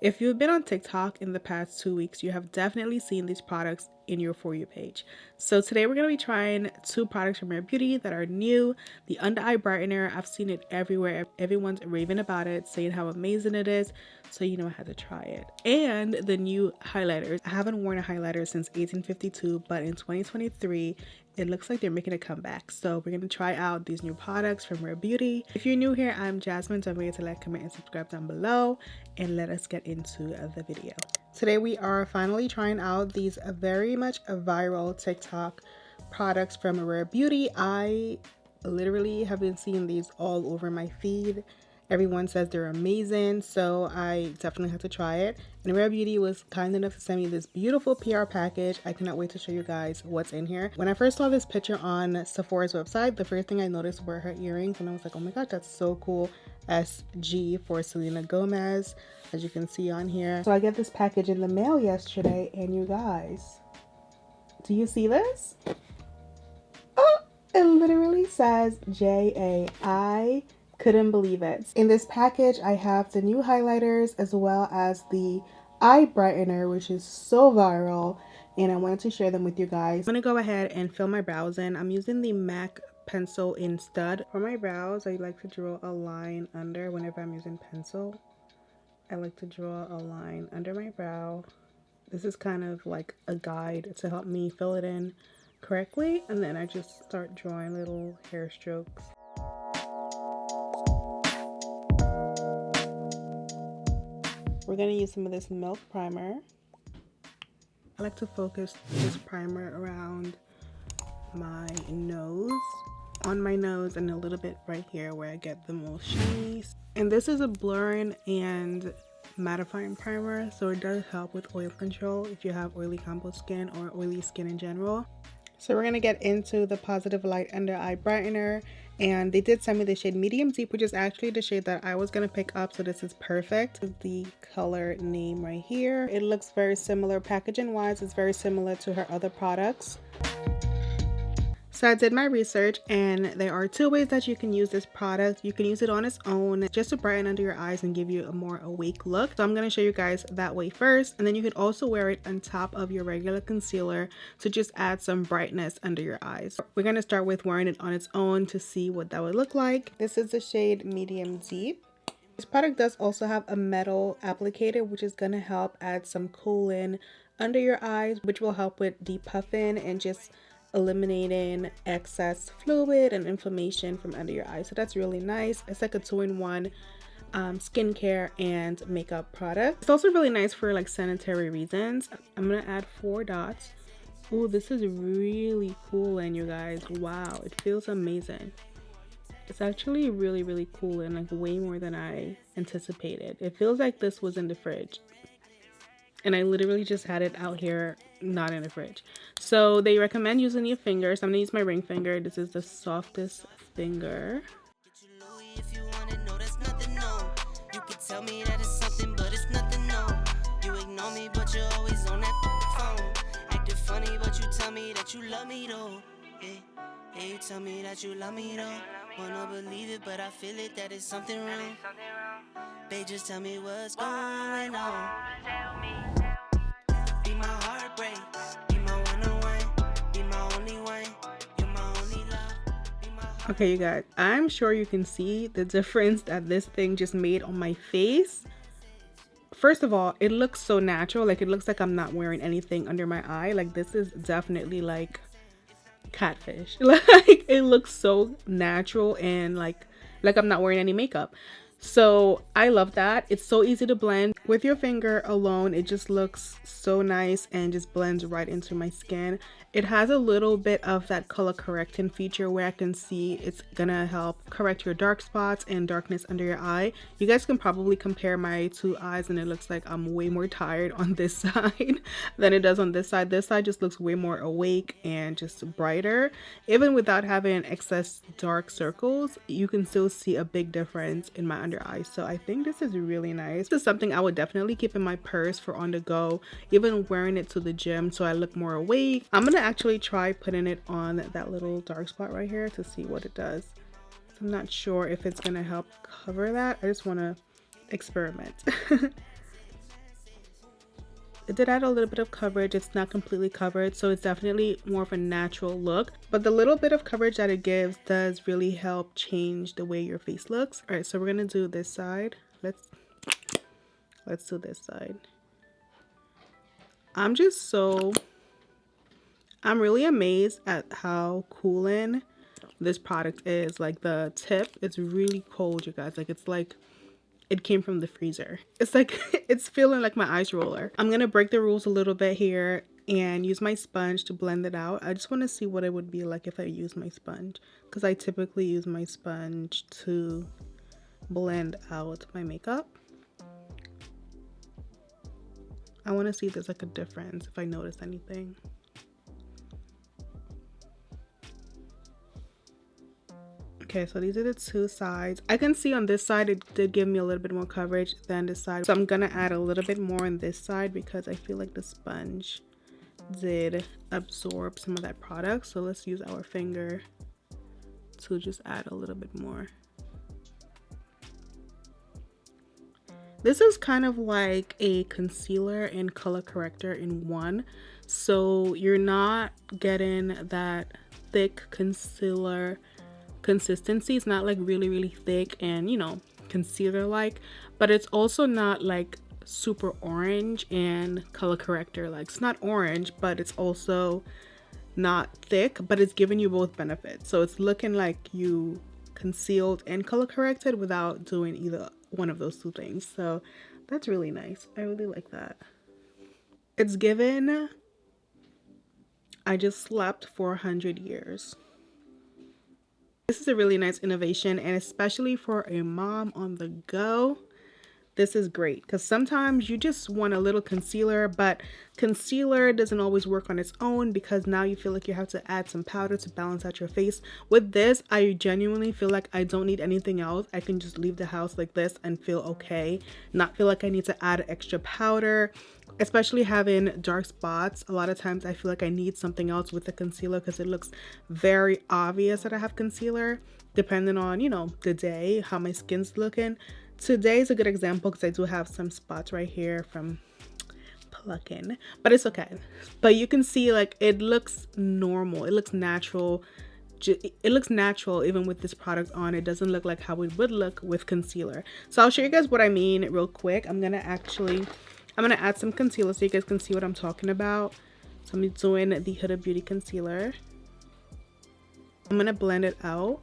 If you've been on TikTok in the past 2 weeks, you have definitely seen these products in your For You page. So today we're going to be trying 2 products from Rare Beauty that are new. The Under Eye Brightener, I've seen it everywhere. Everyone's raving about it, saying how amazing it is. So you know I had to try it. And the new highlighters. I haven't worn a highlighter since 1852, but in 2023, it looks like they're making a comeback. So we're going to try out these new products from Rare Beauty. If you're new here, I'm Jasmine. Don't forget to like, comment, and subscribe down below. And let us get into the video. Today we are finally trying out these very much viral TikTok products from Rare Beauty. I literally have been seeing these all over my feed. Everyone says they're amazing, so I definitely have to try it. And Rare Beauty was kind enough to send me this beautiful PR package. I cannot wait to show you guys what's in here. When I first saw this picture on Sephora's website, the first thing I noticed were her earrings, and I was like, oh my god, that's so cool. SG for Selena Gomez, as you can see on here. So I get this package in the mail yesterday, and you guys, do you see this? Oh, it literally says JA. Couldn't believe it. In this package, I have the new highlighters as well as the eye brightener, which is so viral, and I wanted to share them with you guys. I'm gonna go ahead and fill my brows in. I'm using the MAC pencil in stud. For my brows, I like to draw a line under whenever I'm using pencil. I like to draw a line under my brow. This is kind of like a guide to help me fill it in correctly, and then I just start drawing little hair strokes. We're going to use some of this milk primer. I like to focus this primer around my nose, on my nose, and a little bit right here where I get the most shiny. And this is a blurring and mattifying primer, so it does help with oil control if you have oily combo skin or oily skin in general. So we're going to get into the Positive Light Under Eye Brightener, and they did send me the shade Medium Deep, which is actually the shade that I was going to pick up, so this is perfect. The color name right here. It looks very similar. Packaging wise, it's very similar to her other products. So I did my research, and there are 2 ways that you can use this product. You can use it on its own just to brighten under your eyes and give you a more awake look. So I'm going to show you guys that way first, and then you can also wear it on top of your regular concealer to just add some brightness under your eyes. We're going to start with wearing it on its own to see what that would look like. This is the shade Medium Deep. This product does also have a metal applicator, which is going to help add some cooling under your eyes, which will help with depuffing and just eliminating excess fluid and inflammation from under your eyes. So that's really nice. It's like a 2-in-1 skincare and makeup product. It's also really nice for like sanitary reasons. I'm gonna add 4 dots. Ooh, this is really cool, and you guys, wow, it feels amazing. It's actually really cool and like way more than I anticipated. It feels like this was in the fridge, and I literally just had it out here, not in the fridge. So they recommend using your fingers. I'm gonna use my ring finger. This is the softest finger. Hey, you tell me that you love me though. Wanna believe it, but I feel it that it's something wrong. Babe, just tell me what's going on. Be my heartbreak, be my one-on-one, be my only one, you're my only love. Okay, you guys, I'm sure you can see the difference that this thing just made on my face. First of all, it looks so natural. Like, it looks like I'm not wearing anything under my eye. Like, this is definitely like catfish. Like, it looks so natural and like I'm not wearing any makeup. So I love that. It's so easy to blend with your finger alone. It just looks so nice and just blends right into my skin. It has a little bit of that color correcting feature where I can see it's gonna help correct your dark spots and darkness under your eye. You guys can probably compare my 2 eyes, and it looks like I'm way more tired on this side than it does on this side. This side just looks way more awake and just brighter. Even without having excess dark circles, you can still see a big difference in my under eyes. So I think this is really nice. This is something I would definitely keep in my purse for on the go, even wearing it to the gym so I look more awake. I'm gonna actually try putting it on that little dark spot right here to see what it does. So I'm not sure if it's gonna help cover that. I just want to experiment. It did add a little bit of coverage. It's not completely covered, so it's definitely more of a natural look. But the little bit of coverage that it gives does really help change the way your face looks. All right, so we're gonna do this side. Let's do this side. I'm really amazed at how cooling this product is. Like the tip, it's really cold, you guys. Like it's like it came from the freezer. It's like it's feeling like my ice roller. I'm gonna break the rules a little bit here and use my sponge to blend it out. I just want to see what it would be like if I use my sponge, because I typically use my sponge to blend out my makeup. I want to see if there's like a difference, if I notice anything. Okay, so these are the two sides. I can see on this side it did give me a little bit more coverage than this side. So I'm gonna add a little bit more on this side because I feel like the sponge did absorb some of that product. So let's use our finger to just add a little bit more. This is kind of like a concealer and color corrector in one. So you're not getting that thick concealer consistency. It's not like really thick and, you know, concealer like, but it's also not like super orange and color corrector like. It's not orange, but it's also not thick, but it's giving you both benefits. So it's looking like you concealed and color corrected without doing either one of those two things. So that's really nice. I really like that. It's given I just slept for 100 years. This is a really nice innovation, and especially for a mom on the go, this is great because sometimes you just want a little concealer, but concealer doesn't always work on its own because now you feel like you have to add some powder to balance out your face. With this, I genuinely feel like I don't need anything else. I can just leave the house like this and feel okay, not feel like I need to add extra powder. Especially having dark spots, a lot of times I feel like I need something else with the concealer because it looks very obvious that I have concealer depending on, you know, the day, how my skin's looking. Today is a good example because I do have some spots right here from plucking, but it's okay. But you can see like it looks normal, it looks natural. It looks natural even with this product on. It doesn't look like how it would look with concealer. So I'll show you guys what I mean real quick. I'm gonna add some concealer so you guys can see what I'm talking about. So I'm doing the Huda Beauty concealer. I'm gonna blend it out.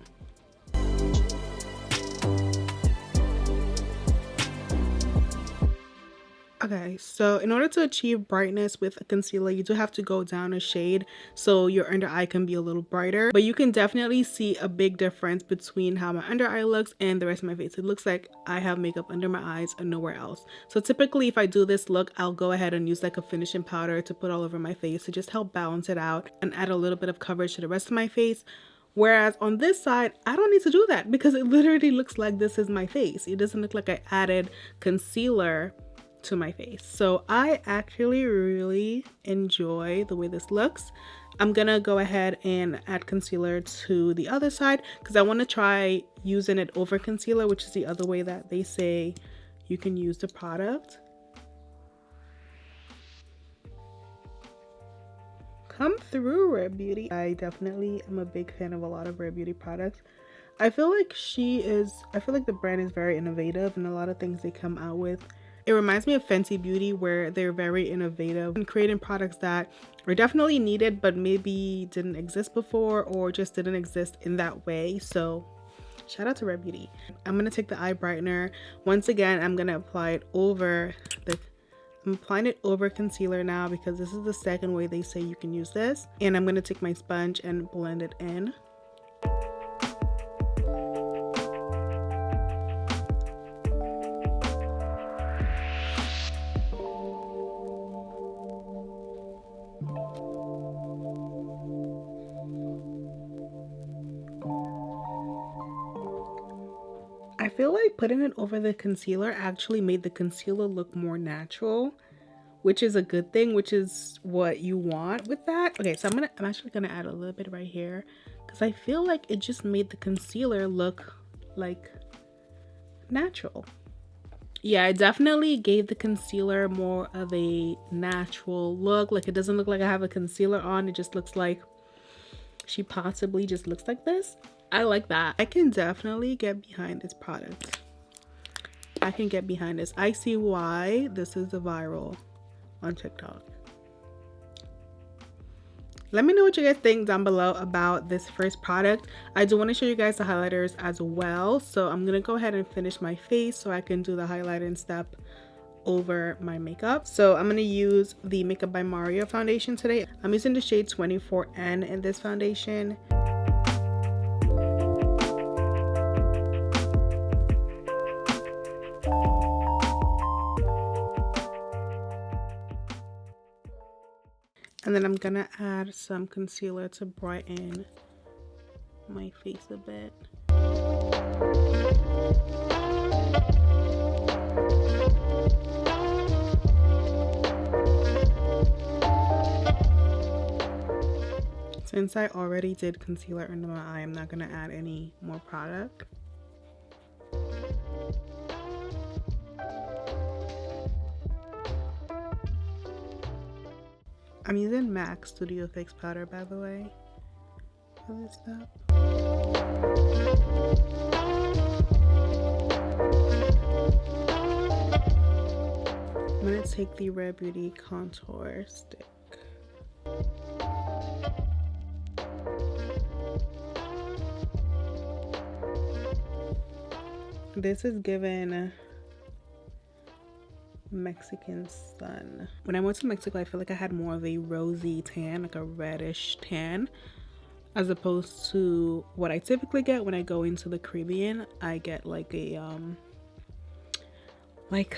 Okay, so in order to achieve brightness with a concealer, you do have to go down a shade so your under eye can be a little brighter. But you can definitely see a big difference between how my under eye looks and the rest of my face. It looks like I have makeup under my eyes and nowhere else. So typically if I do this look, I'll go ahead and use like a finishing powder to put all over my face to just help balance it out and add a little bit of coverage to the rest of my face. Whereas on this side, I don't need to do that because it literally looks like this is my face. It doesn't look like I added concealer to my face. So I actually really enjoy the way this looks. I'm gonna go ahead and add concealer to the other side because I want to try using it over concealer, which is the other way that they say you can use the product. Come through, Rare Beauty. I definitely am a big fan of a lot of Rare Beauty products. I feel like the brand is very innovative in a lot of things they come out with. It reminds me of Fenty Beauty, where they're very innovative in creating products that are definitely needed but maybe didn't exist before or just didn't exist in that way. So shout out to Rare Beauty. I'm gonna take the eye brightener. Once again, I'm gonna apply it over I'm applying it over concealer now because this is the second way they say you can use this. And I'm gonna take my sponge and blend it in. I feel like putting it over the concealer actually made the concealer look more natural, which is a good thing, which is what you want with that. Okay, so I'm actually gonna add a little bit right here because I feel like it just made the concealer look like natural. Yeah, it definitely gave the concealer more of a natural look. Like, it doesn't look like I have a concealer on. It just looks like she possibly just looks like this. I like that. I can definitely get behind this product. I can get behind this. I see why this is a viral on TikTok. Let me know what you guys think down below about this first product. I do want to show you guys the highlighters as well. So I'm going to go ahead and finish my face so I can do the highlighting step over my makeup. So I'm going to use the Makeup by Mario foundation today. I'm using the shade 24N in this foundation. And then I'm gonna add some concealer to brighten my face a bit. Since I already did concealer under my eye, I'm not gonna add any more product. I'm using MAC Studio Fix powder, by the way, for this step. I'm gonna take the Rare Beauty contour stick. This is given Mexican sun. When I went to Mexico, I feel like I had more of a rosy tan, like a reddish tan, as opposed to what I typically get when I go into the Caribbean. I get like a like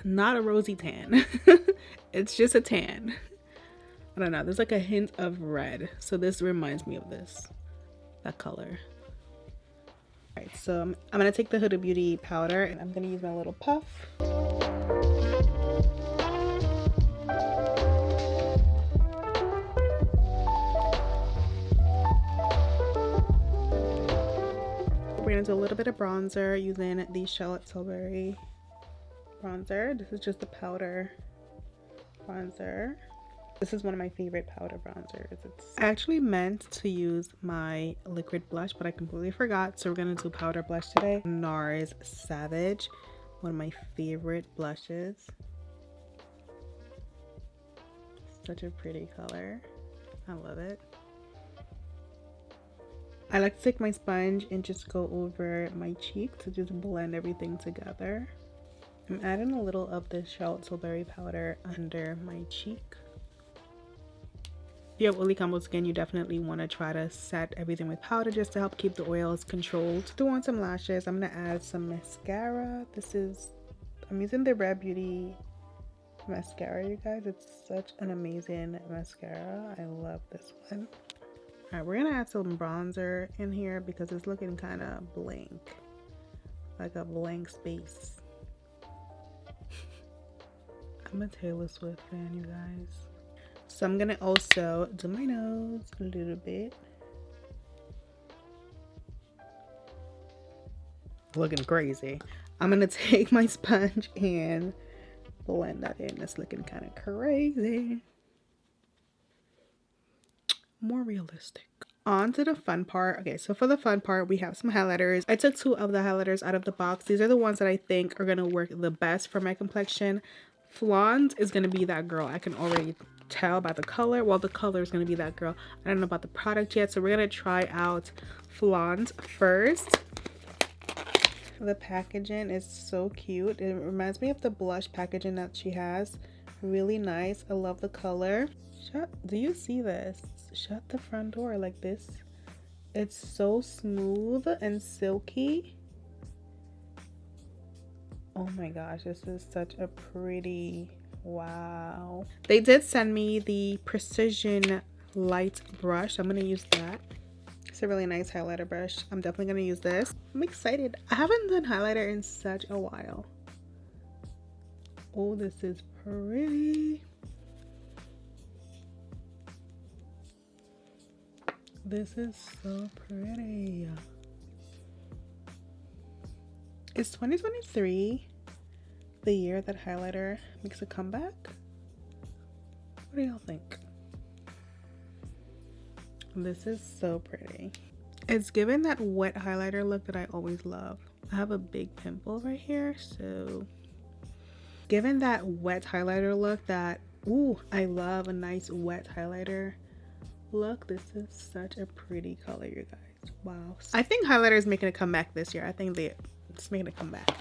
not a rosy tan. It's just a tan. I don't know, there's like a hint of red, so this reminds me of that color. Alright, so I'm gonna take the Huda Beauty powder and I'm gonna use my little puff. We're gonna do a little bit of bronzer using the Charlotte Tilbury bronzer. This is just a powder bronzer. This is one of my favorite powder bronzers. I actually meant to use my liquid blush, but I completely forgot. So we're gonna do powder blush today. NARS Savage, one of my favorite blushes. Such a pretty color. I love it. I like to take my sponge and just go over my cheek to just blend everything together. I'm adding a little of the Charlotte Tilbury powder under my cheek. If you have oily combo skin, you definitely want to try to set everything with powder just to help keep the oils controlled. Throw on some lashes. I'm going to add some mascara. I'm using the Rare Beauty mascara, you guys. It's such an amazing mascara. I love this one. Alright, we're going to add some bronzer in here because it's looking kind of blank. Like a blank space. I'm a Taylor Swift fan, you guys. So I'm gonna also do my nose a little bit. Looking crazy. I'm gonna take my sponge and blend that in. It's looking kind of crazy. More realistic. On to the fun part. Okay, so for the fun part, we have some highlighters. I took 2 of the highlighters out of the box. These are the ones that I think are gonna work the best for my complexion. Flaunt is gonna be that girl. I can already tell by the color. Well, the color is going to be that girl. I don't know about the product yet, so we're going to try out Flaunt first. The packaging is so cute. It reminds me of the blush packaging that she has. Really nice. I love the color. Do you see this? Shut the front door like this. It's so smooth and silky. Oh my gosh, this is such a pretty... Wow. They did send me the Precision Light brush. I'm gonna use that. It's a really nice highlighter brush. I'm definitely gonna use this. I'm excited. I haven't done highlighter in such a while. Oh, this is pretty. This is so pretty. It's 2023. the year that highlighter makes a comeback? What do y'all think? This is so pretty. It's given that wet highlighter look that I always love. I have a big pimple right here, so given that wet highlighter look that, ooh, I love a nice wet highlighter look. This is such a pretty color, you guys. Wow. I think highlighter is making a comeback this year. I think it's making a comeback.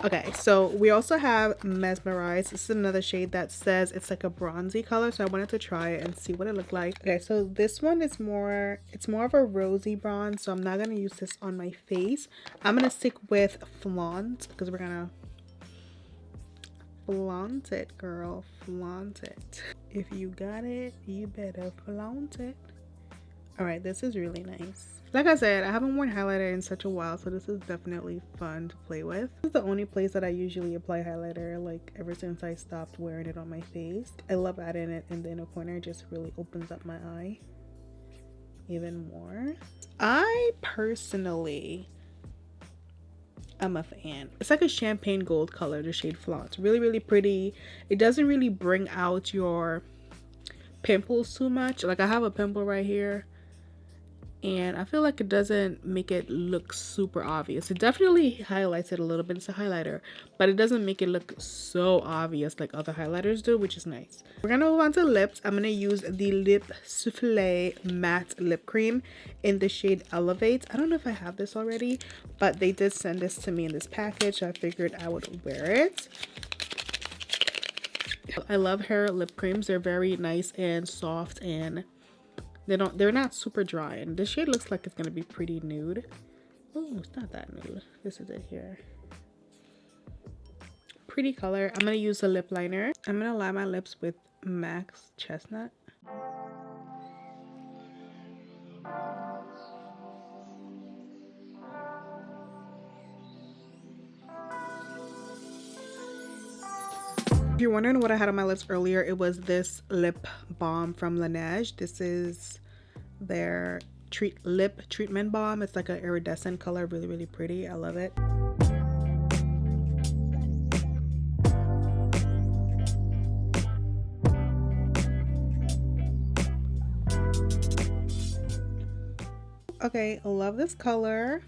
Okay, so we also have Mesmerize. This is another shade that says it's like a bronzy color, so I wanted to try it and see what it looked like. Okay, so this one is more, it's more of a rosy bronze, so I'm not gonna use this on my face. I'm gonna stick with Flaunt because we're gonna flaunt it, girl. Flaunt it. If you got it, you better flaunt it. All right, this is really nice. Like I said, I haven't worn highlighter in such a while, so this is definitely fun to play with. This is the only place that I usually apply highlighter, like ever since I stopped wearing it on my face. I love adding it in the inner corner. It just really opens up my eye even more. I personally am a fan. It's like a champagne gold color, the shade Flaunt. Really, really pretty. It doesn't really bring out your pimples too much. Like I have a pimple right here, and I feel like it doesn't make it look super obvious. It definitely highlights it a little bit. It's a highlighter, but it doesn't make it look so obvious like other highlighters do, which is nice. We're gonna move on to lips. I'm gonna use the Lip Souffle Matte Lip Cream in the shade Elevate. I don't know if I have this already, but they did send this to me in this package, so I figured I would wear it. I love her lip creams. They're very nice and soft, and they're not super dry, and this shade looks like it's gonna be pretty nude. Oh, it's not that nude. This is it here. Pretty color. I'm gonna use a lip liner. I'm gonna line my lips with Max Chestnut. If you're wondering what I had on my lips earlier, it was this lip balm from Laneige. This is their lip treatment balm. It's like an iridescent color, really, really pretty. I love it. Okay, I love this color.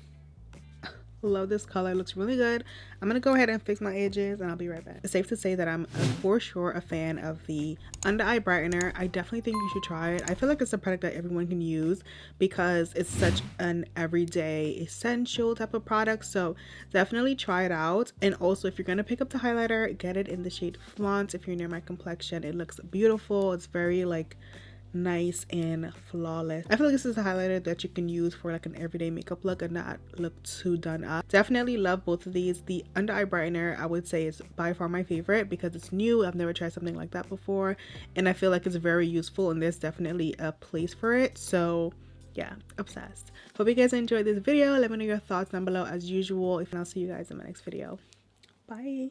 Love this color. It looks really good. I'm gonna go ahead and fix my edges and I'll be right back. It's safe to say that I'm for sure a fan of the under eye brightener. I definitely think you should try it. I feel like it's a product that everyone can use because it's such an everyday essential type of product, so definitely try it out. And also, if you're gonna pick up the highlighter, get it in the shade Flaunt. If you're near my complexion, it looks beautiful. It's very like nice and flawless. I feel like this is a highlighter that you can use for like an everyday makeup look and not look too done up. Definitely love both of these. The under eye brightener, I would say, is by far my favorite because it's new. I've never tried something like that before, and I feel like it's very useful, and there's definitely a place for it. So yeah, obsessed. Hope you guys enjoyed this video. Let me know your thoughts down below as usual. If not, I'll see you guys in my next video. Bye.